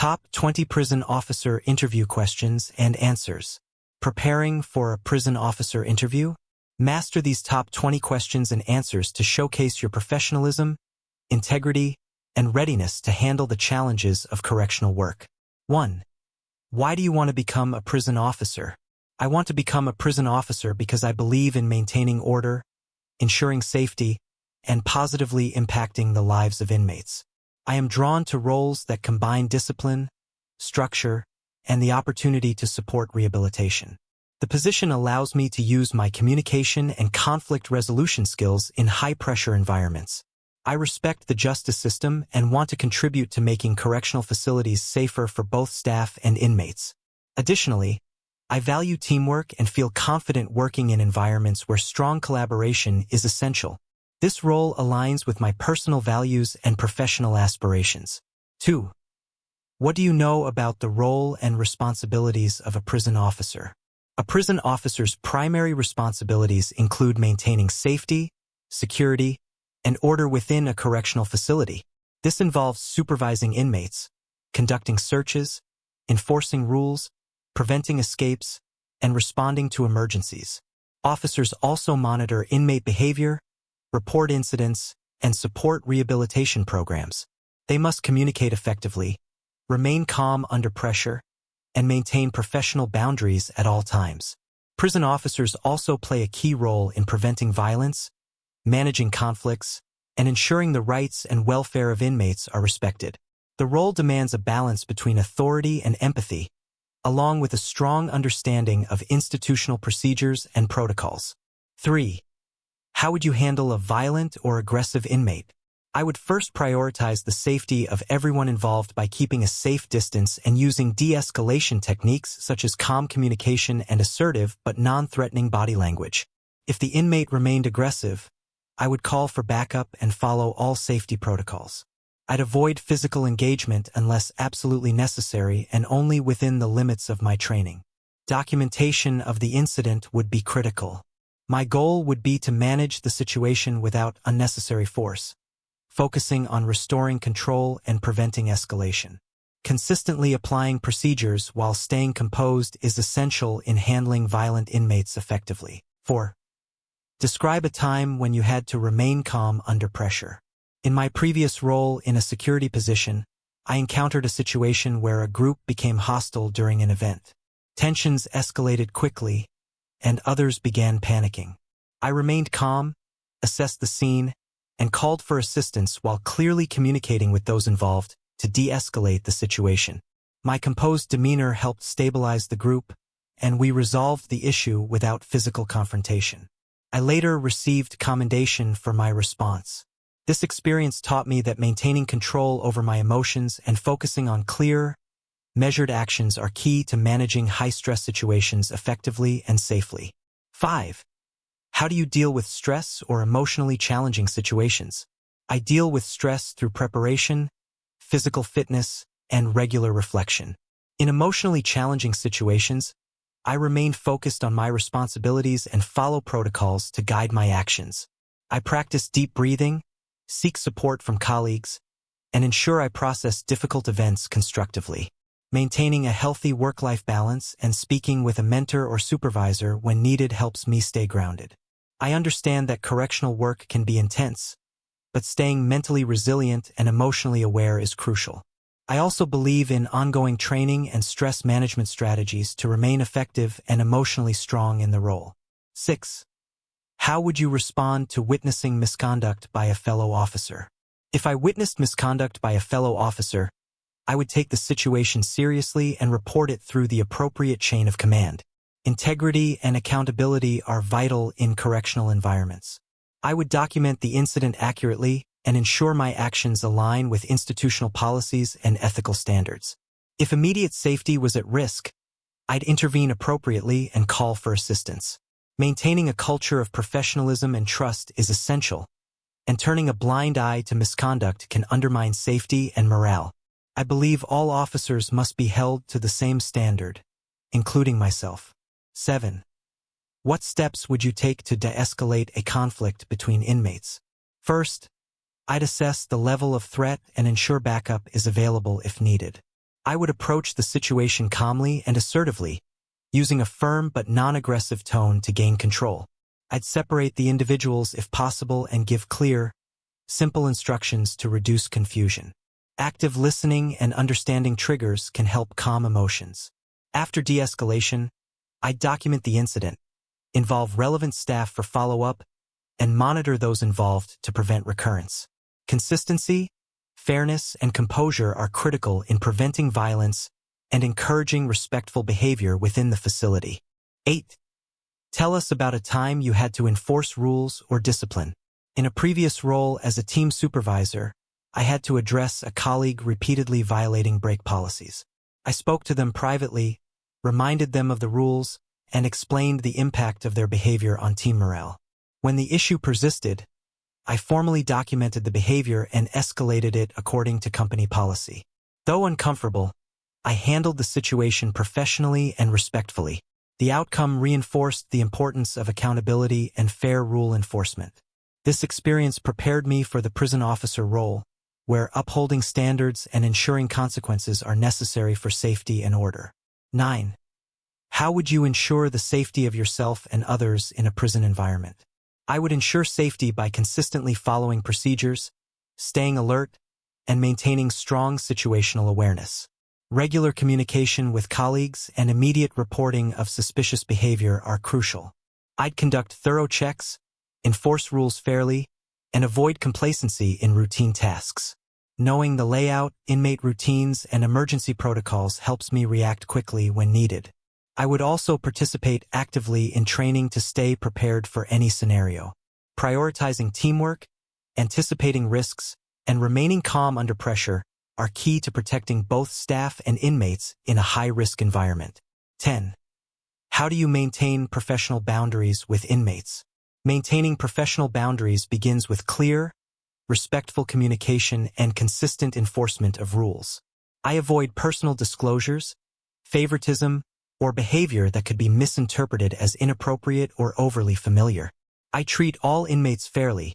Top 20 Prison Officer Interview Questions and Answers. Preparing for a prison officer interview? Master these top 20 questions and answers to showcase your professionalism, integrity, and readiness to handle the challenges of correctional work. 1. Why do you want to become a prison officer? I want to become a prison officer because I believe in maintaining order, ensuring safety, and positively impacting the lives of inmates. I am drawn to roles that combine discipline, structure, and the opportunity to support rehabilitation. The position allows me to use my communication and conflict resolution skills in high-pressure environments. I respect the justice system and want to contribute to making correctional facilities safer for both staff and inmates. Additionally, I value teamwork and feel confident working in environments where strong collaboration is essential. This role aligns with my personal values and professional aspirations. 2. What do you know about the role and responsibilities of a prison officer? A prison officer's primary responsibilities include maintaining safety, security, and order within a correctional facility. This involves supervising inmates, conducting searches, enforcing rules, preventing escapes, and responding to emergencies. Officers also monitor inmate behavior, report incidents, and support rehabilitation programs. They must communicate effectively, remain calm under pressure, and maintain professional boundaries at all times. Prison officers also play a key role in preventing violence, managing conflicts, and ensuring the rights and welfare of inmates are respected. The role demands a balance between authority and empathy, along with a strong understanding of institutional procedures and protocols. 3. How would you handle a violent or aggressive inmate? I would first prioritize the safety of everyone involved by keeping a safe distance and using de-escalation techniques such as calm communication and assertive but non-threatening body language. If the inmate remained aggressive, I would call for backup and follow all safety protocols. I'd avoid physical engagement unless absolutely necessary and only within the limits of my training. Documentation of the incident would be critical. My goal would be to manage the situation without unnecessary force, focusing on restoring control and preventing escalation. Consistently applying procedures while staying composed is essential in handling violent inmates effectively. 4. Describe a time when you had to remain calm under pressure. In my previous role in a security position, I encountered a situation where a group became hostile during an event. Tensions escalated quickly, and others began panicking. I remained calm, assessed the scene, and called for assistance while clearly communicating with those involved to de-escalate the situation. My composed demeanor helped stabilize the group, and we resolved the issue without physical confrontation. I later received commendation for my response. This experience taught me that maintaining control over my emotions and focusing on clear, measured actions are key to managing high-stress situations effectively and safely. 5. How do you deal with stress or emotionally challenging situations? I deal with stress through preparation, physical fitness, and regular reflection. In emotionally challenging situations, I remain focused on my responsibilities and follow protocols to guide my actions. I practice deep breathing, seek support from colleagues, and ensure I process difficult events constructively. Maintaining a healthy work-life balance and speaking with a mentor or supervisor when needed helps me stay grounded. I understand that correctional work can be intense, but staying mentally resilient and emotionally aware is crucial. I also believe in ongoing training and stress management strategies to remain effective and emotionally strong in the role. 6. How would you respond to witnessing misconduct by a fellow officer? If I witnessed misconduct by a fellow officer, I would take the situation seriously and report it through the appropriate chain of command. Integrity and accountability are vital in correctional environments. I would document the incident accurately and ensure my actions align with institutional policies and ethical standards. If immediate safety was at risk, I'd intervene appropriately and call for assistance. Maintaining a culture of professionalism and trust is essential, and turning a blind eye to misconduct can undermine safety and morale. I believe all officers must be held to the same standard, including myself. 7. What steps would you take to de-escalate a conflict between inmates? First, I'd assess the level of threat and ensure backup is available if needed. I would approach the situation calmly and assertively, using a firm but non-aggressive tone to gain control. I'd separate the individuals if possible and give clear, simple instructions to reduce confusion. Active listening and understanding triggers can help calm emotions. After de-escalation, I'd document the incident, involve relevant staff for follow-up, and monitor those involved to prevent recurrence. Consistency, fairness, and composure are critical in preventing violence and encouraging respectful behavior within the facility. 8. Tell us about a time you had to enforce rules or discipline. In a previous role as a team supervisor, I had to address a colleague repeatedly violating break policies. I spoke to them privately, reminded them of the rules, and explained the impact of their behavior on team morale. When the issue persisted, I formally documented the behavior and escalated it according to company policy. Though uncomfortable, I handled the situation professionally and respectfully. The outcome reinforced the importance of accountability and fair rule enforcement. This experience prepared me for the prison officer role, where upholding standards and ensuring consequences are necessary for safety and order. 9. How would you ensure the safety of yourself and others in a prison environment? I would ensure safety by consistently following procedures, staying alert, and maintaining strong situational awareness. Regular communication with colleagues and immediate reporting of suspicious behavior are crucial. I'd conduct thorough checks, enforce rules fairly, and avoid complacency in routine tasks. Knowing the layout, inmate routines, and emergency protocols helps me react quickly when needed. I would also participate actively in training to stay prepared for any scenario. Prioritizing teamwork, anticipating risks, and remaining calm under pressure are key to protecting both staff and inmates in a high-risk environment. 10. How do you maintain professional boundaries with inmates? Maintaining professional boundaries begins with clear, respectful communication and consistent enforcement of rules. I avoid personal disclosures, favoritism, or behavior that could be misinterpreted as inappropriate or overly familiar. I treat all inmates fairly,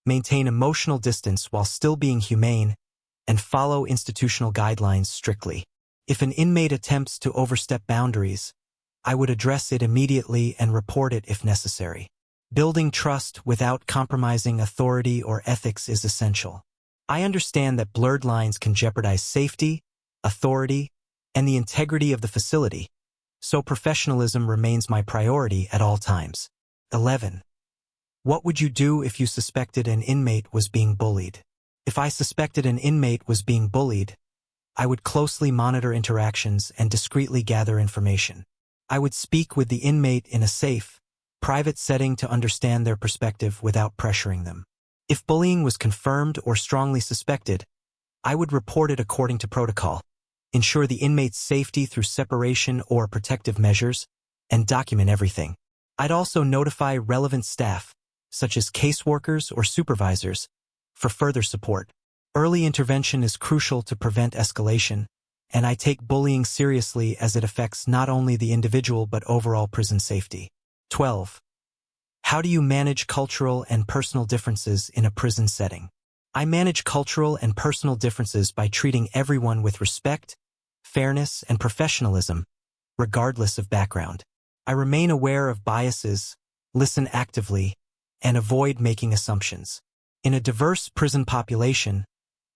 maintain emotional distance while still being humane, and follow institutional guidelines strictly. If an inmate attempts to overstep boundaries, I would address it immediately and report it if necessary. Building trust without compromising authority or ethics is essential. I understand that blurred lines can jeopardize safety, authority, and the integrity of the facility, so professionalism remains my priority at all times. 11. What would you do if you suspected an inmate was being bullied? If I suspected an inmate was being bullied, I would closely monitor interactions and discreetly gather information. I would speak with the inmate in a safe, private setting to understand their perspective without pressuring them. If bullying was confirmed or strongly suspected, I would report it according to protocol, ensure the inmate's safety through separation or protective measures, and document everything. I'd also notify relevant staff, such as caseworkers or supervisors, for further support. Early intervention is crucial to prevent escalation, and I take bullying seriously as it affects not only the individual but overall prison safety. 12. How do you manage cultural and personal differences in a prison setting? I manage cultural and personal differences by treating everyone with respect, fairness, and professionalism, regardless of background. I remain aware of biases, listen actively, and avoid making assumptions. In a diverse prison population,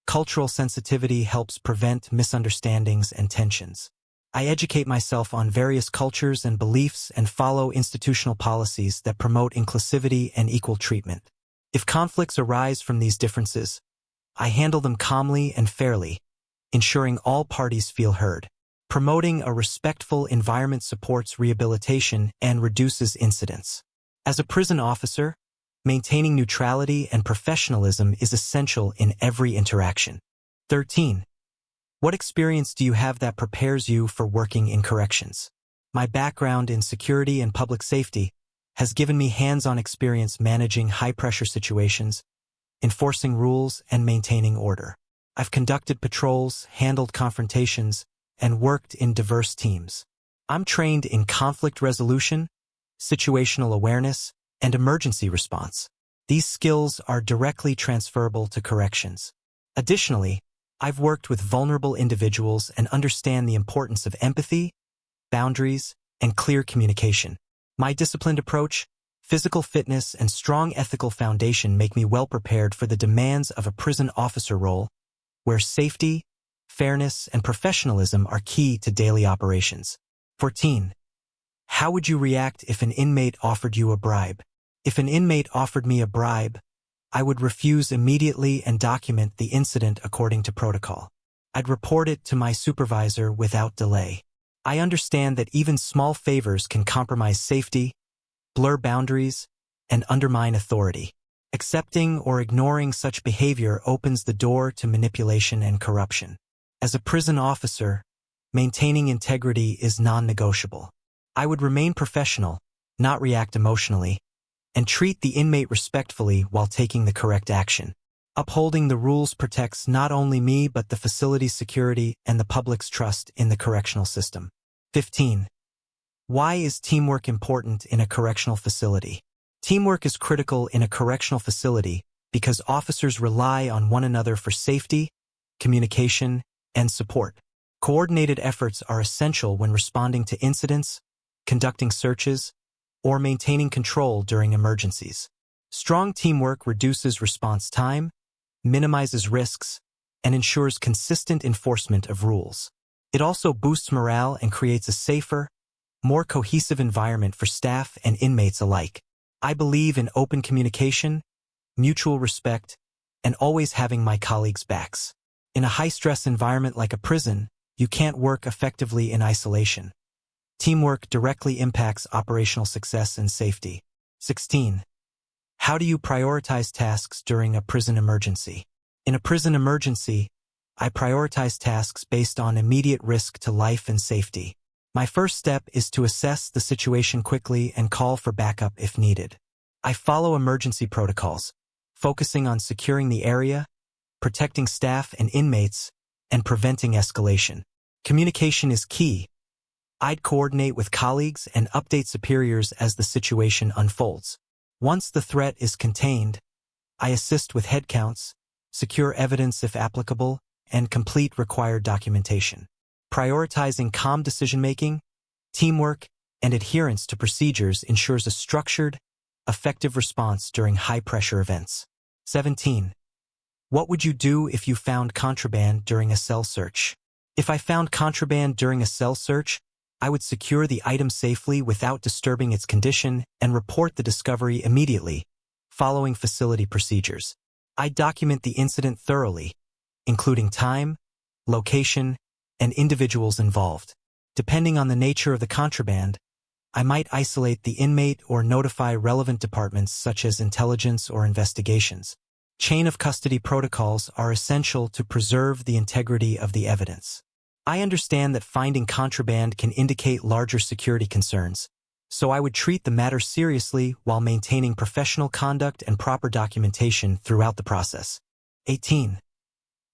cultural sensitivity helps prevent misunderstandings and tensions. I educate myself on various cultures and beliefs and follow institutional policies that promote inclusivity and equal treatment. If conflicts arise from these differences, I handle them calmly and fairly, ensuring all parties feel heard. Promoting a respectful environment supports rehabilitation and reduces incidents. As a prison officer, maintaining neutrality and professionalism is essential in every interaction. 13. What experience do you have that prepares you for working in corrections? My background in security and public safety has given me hands-on experience managing high-pressure situations, enforcing rules, and maintaining order. I've conducted patrols, handled confrontations, and worked in diverse teams. I'm trained in conflict resolution, situational awareness, and emergency response. These skills are directly transferable to corrections. Additionally, I've worked with vulnerable individuals and understand the importance of empathy, boundaries, and clear communication. My disciplined approach, physical fitness, and strong ethical foundation make me well prepared for the demands of a prison officer role, where safety, fairness, and professionalism are key to daily operations. 14. How would you react if an inmate offered you a bribe? If an inmate offered me a bribe, I would refuse immediately and document the incident according to protocol. I'd report it to my supervisor without delay. I understand that even small favors can compromise safety, blur boundaries, and undermine authority. Accepting or ignoring such behavior opens the door to manipulation and corruption. As a prison officer, maintaining integrity is non-negotiable. I would remain professional, not react emotionally, and treat the inmate respectfully while taking the correct action. Upholding the rules protects not only me but the facility's security and the public's trust in the correctional system. 15. Why is teamwork important in a correctional facility? Teamwork is critical in a correctional facility because officers rely on one another for safety, communication, and support. Coordinated efforts are essential when responding to incidents, conducting searches, or maintaining control during emergencies. Strong teamwork reduces response time, minimizes risks, and ensures consistent enforcement of rules. It also boosts morale and creates a safer, more cohesive environment for staff and inmates alike. I believe in open communication, mutual respect, and always having my colleagues' backs. In a high-stress environment like a prison, you can't work effectively in isolation. Teamwork directly impacts operational success and safety. 16. How do you prioritize tasks during a prison emergency? In a prison emergency, I prioritize tasks based on immediate risk to life and safety. My first step is to assess the situation quickly and call for backup if needed. I follow emergency protocols, focusing on securing the area, protecting staff and inmates, and preventing escalation. Communication is key. I'd coordinate with colleagues and update superiors as the situation unfolds. Once the threat is contained, I assist with headcounts, secure evidence if applicable, and complete required documentation. Prioritizing calm decision-making, teamwork, and adherence to procedures ensures a structured, effective response during high-pressure events. 17. What would you do if you found contraband during a cell search? If I found contraband during a cell search, I would secure the item safely without disturbing its condition and report the discovery immediately, following facility procedures. I document the incident thoroughly, including time, location, and individuals involved. Depending on the nature of the contraband, I might isolate the inmate or notify relevant departments such as intelligence or investigations. Chain of custody protocols are essential to preserve the integrity of the evidence. I understand that finding contraband can indicate larger security concerns, so I would treat the matter seriously while maintaining professional conduct and proper documentation throughout the process. 18.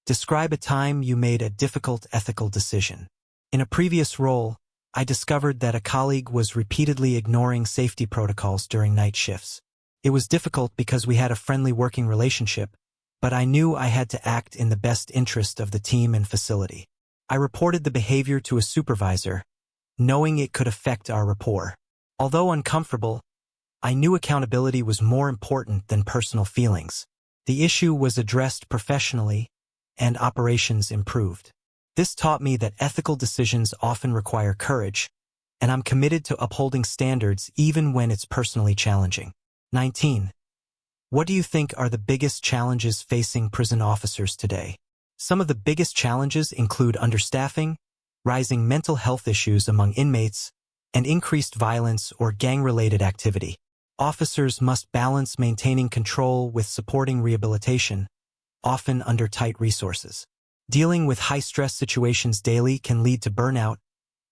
Describe a time you made a difficult ethical decision. In a previous role, I discovered that a colleague was repeatedly ignoring safety protocols during night shifts. It was difficult because we had a friendly working relationship, but I knew I had to act in the best interest of the team and facility. I reported the behavior to a supervisor, knowing it could affect our rapport. Although uncomfortable, I knew accountability was more important than personal feelings. The issue was addressed professionally, and operations improved. This taught me that ethical decisions often require courage, and I'm committed to upholding standards even when it's personally challenging. 19. What do you think are the biggest challenges facing prison officers today? Some of the biggest challenges include understaffing, rising mental health issues among inmates, and increased violence or gang-related activity. Officers must balance maintaining control with supporting rehabilitation, often under tight resources. Dealing with high-stress situations daily can lead to burnout,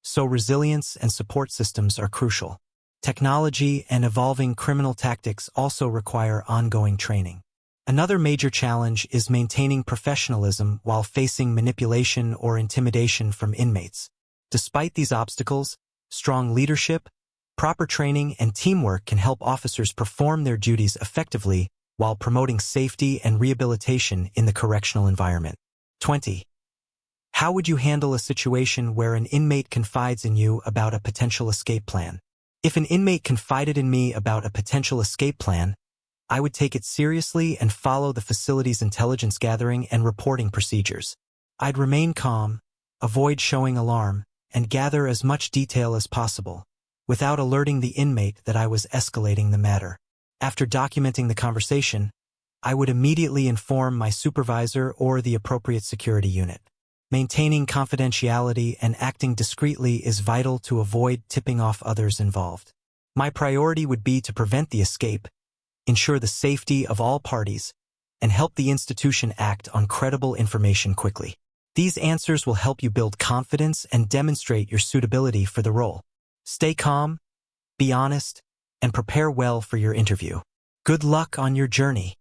so resilience and support systems are crucial. Technology and evolving criminal tactics also require ongoing training. Another major challenge is maintaining professionalism while facing manipulation or intimidation from inmates. Despite these obstacles, strong leadership, proper training, and teamwork can help officers perform their duties effectively while promoting safety and rehabilitation in the correctional environment. 20. How would you handle a situation where an inmate confides in you about a potential escape plan? If an inmate confided in me about a potential escape plan, I would take it seriously and follow the facility's intelligence gathering and reporting procedures. I'd remain calm, avoid showing alarm, and gather as much detail as possible, without alerting the inmate that I was escalating the matter. After documenting the conversation, I would immediately inform my supervisor or the appropriate security unit. Maintaining confidentiality and acting discreetly is vital to avoid tipping off others involved. My priority would be to prevent the escape, ensure the safety of all parties, and help the institution act on credible information quickly. These answers will help you build confidence and demonstrate your suitability for the role. Stay calm, be honest, and prepare well for your interview. Good luck on your journey.